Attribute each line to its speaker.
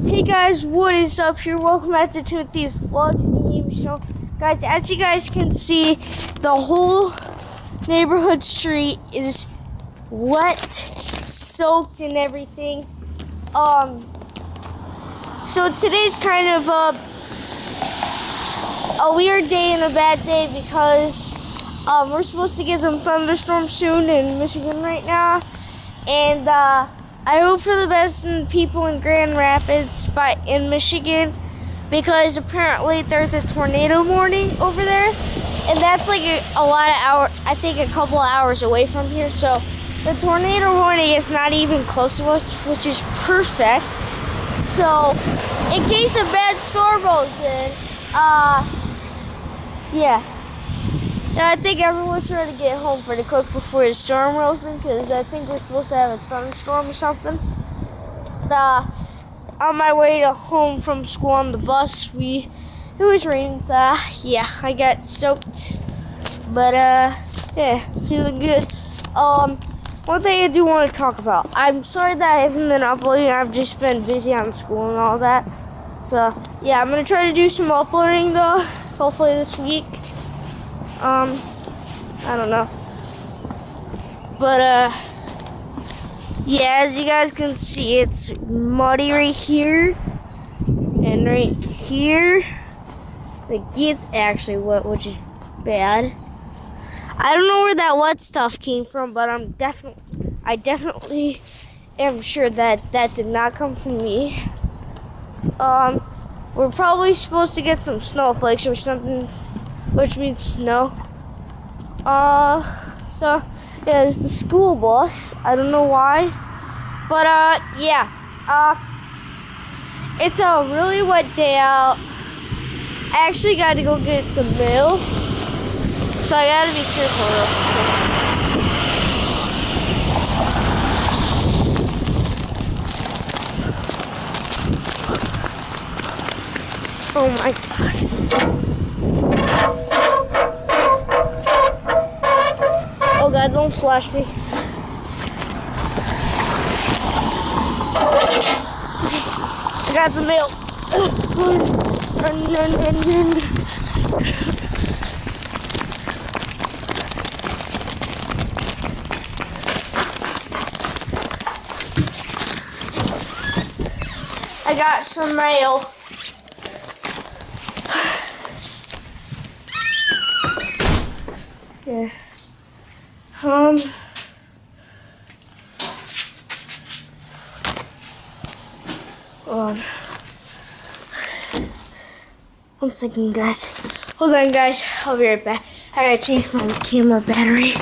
Speaker 1: Hey guys, what is up here? Welcome back to Timothy's Vlog Game Show. Guys, as you guys can see, the whole neighborhood street is wet, soaked and everything. So today's kind of a weird day and a bad day because we're supposed to get some thunderstorms soon in Michigan right now. And I hope for the best in people in Grand Rapids in Michigan, because apparently there's a tornado warning over there, and that's like a lot of hours, I think a couple of hours away from here. So the tornado warning is not even close to us, which is perfect. So in case a bad storm rolls in, yeah. I think everyone's trying to get home pretty quick before the storm rolls in, because I think we're supposed to have a thunderstorm or something. On my way to home from school on the bus, it was raining. Yeah, I got soaked, but yeah, feeling good. One thing I do want to talk about. I'm sorry that I haven't been uploading. I've just been busy on school and all that. So yeah, I'm gonna try to do some uploading though, hopefully this week. I don't know. But, yeah, as you guys can see, it's muddy right here. And right here, it gets actually wet, which is bad. I don't know where that wet stuff came from, but I definitely am sure that did not come from me. We're probably supposed to get some snowflakes or something, which means snow. So yeah, there's the school bus. I don't know why, but yeah. It's a really wet day out. I actually got to go get the mail, so I gotta be careful real quick. Oh my gosh. Oh God, don't flash me. I got the mail. Run. I got some mail. Yeah. Hold on. 1 second, guys. Hold on, guys. I'll be right back. I gotta change my camera battery.